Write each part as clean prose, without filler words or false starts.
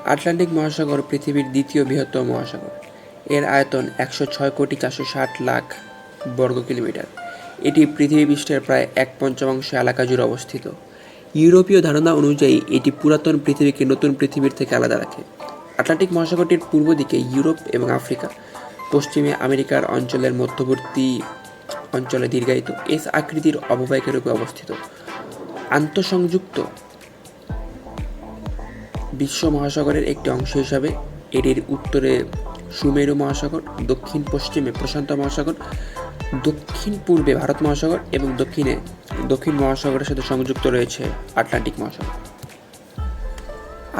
Atlantic মহাসাগর পৃথিবীর দ্বিতীয় বৃহত্তম মহাসাগর। এর আয়তন ১০৬,৪৬০,০০,০০০ বর্গ কিলোমিটার। এটি পৃথিবী পৃষ্ঠের প্রায় ১/৫ এলাকা জুড়ে অবস্থিত। ইউরোপীয় ধারণা অনুযায়ী এটি পুরাতন পৃথিবীকে নতুন পৃথিবীর থেকে আলাদা রাখে। আটলান্টিক মহাসাগরটির পূর্ব দিকে ইউরোপ এবং আফ্রিকা, পশ্চিমে আমেরিকার অঞ্চলের মধ্যবর্তী অঞ্চলে দীর্ঘায়িত এস আকৃতির অববাহিকার রূপে অবস্থিত। আন্তঃসংযুক্ত বিশ্ব মহাসাগরের একটি অংশ হিসাবে এটির উত্তরে সুমেরু মহাসাগর, দক্ষিণ পশ্চিমে প্রশান্ত মহাসাগর, দক্ষিণ পূর্বে ভারত মহাসাগর এবং দক্ষিণে দক্ষিণ মহাসাগরের সাথে সংযুক্ত রয়েছে আটলান্টিক মহাসাগর।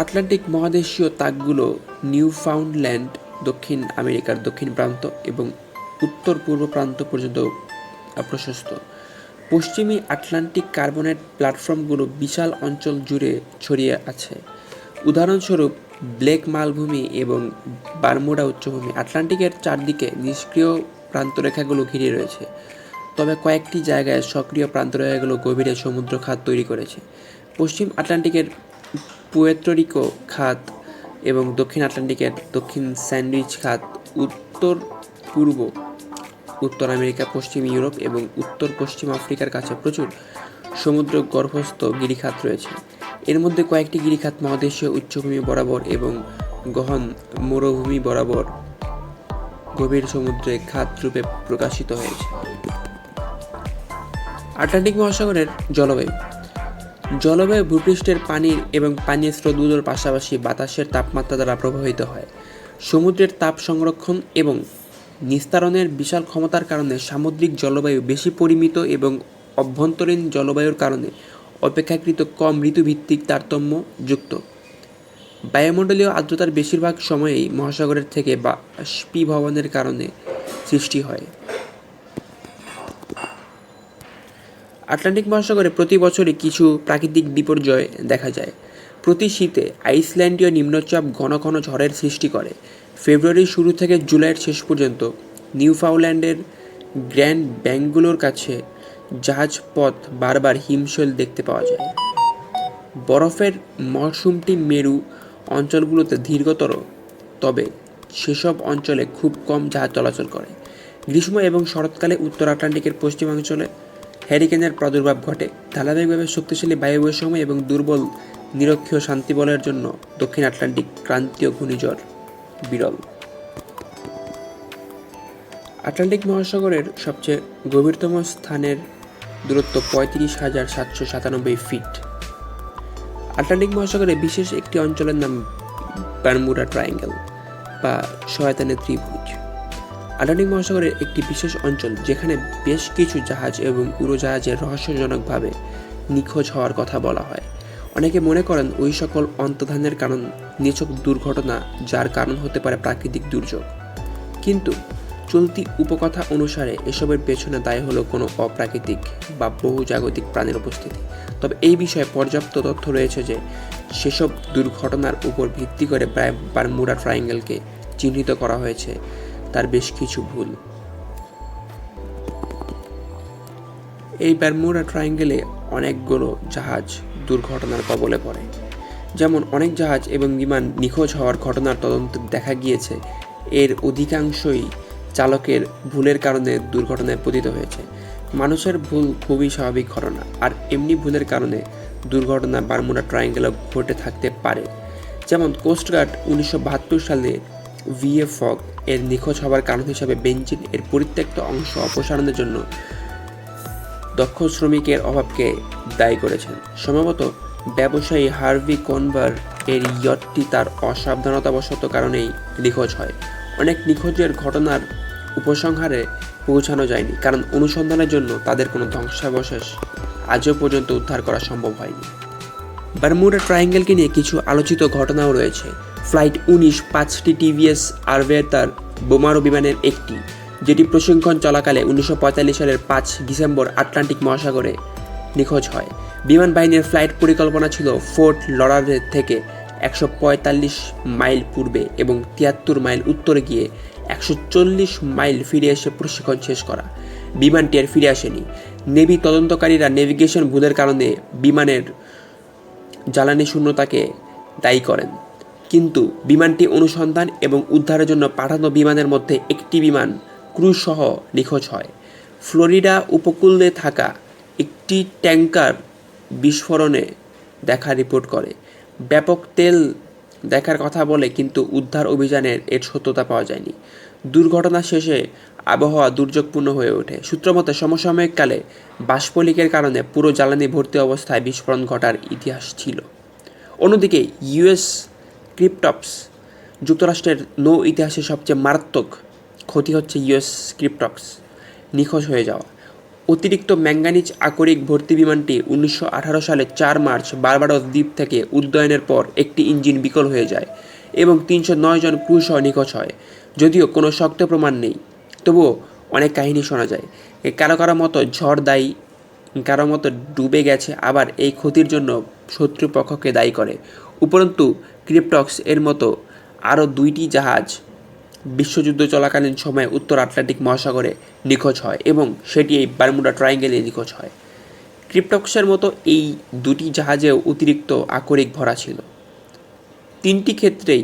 আটলান্টিক মহাদেশীয় তাকগুলো নিউফাউন্ডল্যান্ড, দক্ষিণ আমেরিকার দক্ষিণ প্রান্ত এবং উত্তর পূর্ব প্রান্ত পর্যন্ত প্রশস্ত। পশ্চিমী আটলান্টিক কার্বনেট প্ল্যাটফর্মগুলো বিশাল অঞ্চল জুড়ে ছড়িয়ে আছে। উদাহরণস্বরূপ ব্লেক মালভূমি এবং বারমুডা উচ্চভূমি আটলান্টিকের চারদিকে নিষ্ক্রিয় প্রান্তরেখাগুলো ঘিরে রয়েছে, তবে কয়েকটি জায়গায় সক্রিয় প্রান্তরেখাগুলো গভীরে সমুদ্র খাত তৈরি করেছে। পশ্চিম আটলান্টিকের পুয়ের্তো রিকো খাত এবং দক্ষিণ আটলান্টিকের দক্ষিণ স্যান্ডউইচ খাত, উত্তর পূর্ব উত্তর আমেরিকা, পশ্চিম ইউরোপ এবং উত্তর পশ্চিম আফ্রিকার কাছে প্রচুর সমুদ্র গর্ভস্থ গিরিখাত রয়েছে। এর মধ্যে কয়েকটি গিরিখাত মহাদেশীয় উচ্চভূমি বরাবর এবং গহন মরুভূমি বরাবর গভীর সমুদ্রে খাত রূপে প্রকাশিত হয়েছে। আটলান্টিক মহাসাগরের জলবায়ু। জলবায়ু ভূপৃষ্ঠের পানির এবং পানীয় স্রোতগুলোর পাশাপাশি বাতাসের তাপমাত্রা দ্বারা প্রভাবিত হয়। সমুদ্রের তাপ সংরক্ষণ এবং নিস্তারণের বিশাল ক্ষমতার কারণে সামুদ্রিক জলবায়ু বেশি পরিমিত এবং অভ্যন্তরীণ জলবায়ুর কারণে অপেক্ষাকৃত কম ঋতুভিত্তিক তারতম্য যুক্ত। বায়ুমণ্ডলীয় আর্দ্রতার বেশিরভাগ সময়েই মহাসাগরের থেকে বাষ্পীভবনের কারণে সৃষ্টি হয়। আটলান্টিক মহাসাগরে প্রতি বছরই কিছু প্রাকৃতিক বিপর্যয় দেখা যায়। প্রতি শীতে আইসল্যান্ডীয় নিম্নচাপ ঘন ঘন ঝড়ের সৃষ্টি করে। ফেব্রুয়ারির শুরু থেকে জুলাইয়ের শেষ পর্যন্ত নিউফাউন্ডল্যান্ডের গ্র্যান্ড ব্যাঙ্কগুলোর কাছে জাহাজপথ বারবার হিমশৈল দেখতে পাওয়া যায়। বরফের মরশুমটি মেরু অঞ্চলগুলোতে দীর্ঘতর, তবে সেসব অঞ্চলে খুব কম জাহাজ চলাচল করে। গ্রীষ্ম এবং শরৎকালে উত্তর আটলান্টিকের পশ্চিমাঞ্চলে হ্যারিকেনের প্রাদুর্ভাব ঘটে। ধারাবাহিকভাবে শক্তিশালী বায়ু বৈষম্য এবং দুর্বল নিরক্ষীয় শান্তিবলয়ের জন্য দক্ষিণ আটলান্টিক ক্রান্তীয় ঘূর্ণিঝড় বিরল। আটলান্টিক মহাসাগরের সবচেয়ে গভীরতম স্থানের দূরত্ব ৩৫,৭৯৭ ফিট। আটলান্টিক মহাসাগরে বিশেষ একটি অঞ্চলের নাম বারমুডা ট্রায়াঙ্গেল বা শয়তানের ত্রিভুজ। আটলান্টিক মহাসাগরের একটি বিশেষ অঞ্চল যেখানে বেশ কিছু জাহাজ এবং উড়োজাহাজের রহস্যজনকভাবে নিখোঁজ হওয়ার কথা বলা হয়। অনেকে মনে করেন ওই সকল অন্তর্ধানের কারণ নিছক দুর্ঘটনা, যার কারণ হতে পারে প্রাকৃতিক দুর্যোগ। কিন্তু চলতি উপকথা অনুসারে এসবের পেছনে দায়ী হলো কোনো অপ্রাকৃতিক বা বহুজাগতিক প্রাণের উপস্থিতি। তবে এই বিষয়ে পর্যাপ্ত তথ্য রয়েছে যে সেসব দুর্ঘটনার উপর ভিত্তি করে বারমুডা ট্রায়াঙ্গেলকে চিহ্নিত করা হয়েছে তার বেশ কিছু ভুল। এই বারমুডা ট্রায়াঙ্গেলে অনেকগুলো জাহাজ দুর্ঘটনার কবলে পড়ে। যেমন অনেক জাহাজ এবং বিমান নিখোঁজ হওয়ার ঘটনার তদন্তে দেখা গিয়েছে এর অধিকাংশই চালকের ভুলের কারণে দুর্ঘটনায় পতিত হয়েছে। মানুষের ভুল খুবই স্বাভাবিক ঘটনা, আর এমনি ভুলের কারণে দুর্ঘটনা বারমুডা ট্রায়াঙ্গেলে ঘটে থাকতে পারে। যেমন কোস্টগার্ড ১৯৭২ সালে ভিএ ফগ এর নিখোঁজ হওয়ার কারণ হিসাবে বেঞ্জিন এর পরিত্যক্ত অংশ অপসারণের জন্য দক্ষ শ্রমিকের অভাবকে দায়ী করেছেন। সম্ভবত ব্যবসায়ী হার্ভি কনভার এর ইয়টটি তার অসাবধানতাবশত কারণেই নিখোঁজ হয়। অনেক নিখোঁজের ঘটনার উপসংহারে পৌঁছানো যায়নি, কারণ অনুসন্ধানের জন্য তাদের কোনো ধ্বংসাবশেষ আজও পর্যন্ত উদ্ধার করা সম্ভব হয়নি। বারমুডা ট্রায়াঙ্গেলকে নিয়ে কিছু আলোচিত ঘটনাও রয়েছে। ফ্লাইট ১৯ ৫টি টিভিএস আরভেতার বোমারু বিমানের একটি, যেটি প্রশিক্ষণ চলাকালে ১৯৪৫ সালের ৫ ডিসেম্বর আটলান্টিক মহাসাগরে নিখোঁজ হয়। বিমান বাহিনীর ফ্লাইট পরিকল্পনা ছিল ফোর্ট লরাডের থেকে ১৪৫ মাইল পূর্বে এবং ৭৩ মাইল উত্তরে গিয়ে ১৪০ মাইল ফিরে এসে প্রশিক্ষণ শেষ করা। বিমানটি আর ফিরে আসেনি। নেভি তদন্তকারীরা নেভিগেশন ভুলের কারণে বিমানের জ্বালানি শূন্যতাকে দায়ী করেন। কিন্তু বিমানটি অনুসন্ধান এবং উদ্ধারের জন্য পাঠানো বিমানের মধ্যে একটি বিমান ক্রু সহ নিখোঁজ হয়। ফ্লোরিডা উপকূলে থাকা একটি ট্যাঙ্কার বিস্ফোরণে দেখা রিপোর্ট করে। ব্যাপক তেল দেখার কথা বলে, কিন্তু উদ্ধার অভিযানের এর সত্যতা পাওয়া যায়নি। দুর্ঘটনা শেষে আবহাওয়া দুর্যোগপূর্ণ হয়ে ওঠে। সূত্রমতে সমসাময়িককালে বাষ্প লিকের কারণে পুরো জ্বালানি ভর্তি অবস্থায় বিস্ফোরণ ঘটার ইতিহাস ছিল। অন্যদিকে ইউএস ক্রিপ্টপস, যুক্তরাষ্ট্রের নৌ ইতিহাসের সবচেয়ে মারাত্মক ক্ষতি হচ্ছে ইউএস ক্রিপ্টপস নিখোঁজ হয়ে যাওয়া। অতিরিক্ত ম্যাঙ্গানিজ আকরিক ভর্তি বিমানটি 1918 সালে 4 মার্চ বার্বাডোস দ্বীপ থেকে উড্ডয়নের পর একটি ইঞ্জিন বিকল হয়ে যায় এবং 309 জন ক্রু সহ নিখোঁজ হয়। যদিও কোনো শক্ত প্রমাণ নেই, তবুও অনেক কাহিনী শোনা যায়। কারো কারো মতো ঝড় দায়ী, কারো মতো ডুবে গেছে, আবার এই ক্ষতির জন্য শত্রুপক্ষকে দায়ী করে। উপরন্তু ক্রিপ্টপস এর মতো আরও 2টি জাহাজ বিশ্বযুদ্ধ চলাকালীন সময়ে উত্তর আটলান্টিক মহাসাগরে নিখোঁজ হয় এবং সেটি এই বারমুডা ট্রায়াঙ্গেলে নিখোঁজ হয়। ক্রিপ্টপসের মতো এই 2টি জাহাজেও অতিরিক্ত আকরিক ভরা ছিল। 3টি ক্ষেত্রেই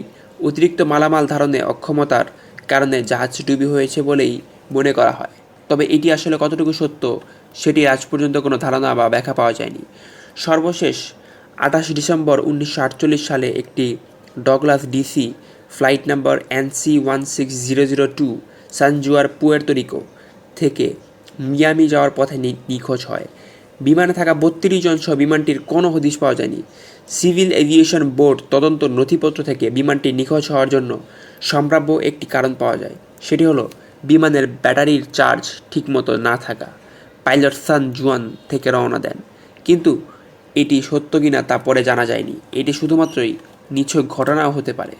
অতিরিক্ত মালামাল ধারণে অক্ষমতার কারণে জাহাজ ডুবি হয়েছে বলেই মনে করা হয়। তবে এটি আসলে কতটুকু সত্য সেটির আজ পর্যন্ত কোনো ধারণা বা ব্যাখ্যা পাওয়া যায়নি। সর্বশেষ 28 ডিসেম্বর 1948 সালে একটি Douglas DC flight number NC-16002 সান জুয়ার, পুয়ের্তো রিকো থেকে মিয়ামি যাওয়ার পথে নিখোঁজ হয়। বিমানে থাকা 32 জন সহ বিমানটির কোনো হদিশ পাওয়া যায়নি। সিভিল এভিয়েশন বোর্ড তদন্ত নথিপত্র থেকে বিমানটি নিখোঁজ হওয়ার জন্য সম্ভাব্য একটি কারণ পাওয়া যায়। সেটি হলো বিমানের ব্যাটারির চার্জ ঠিকমতো না থাকা। পাইলট সান জুয়ান থেকে রওনা দেন, কিন্তু এটি সত্য কিনা তা পরে জানা যায়নি। এটি শুধুমাত্রই নিছক ঘটনাও হতে পারে।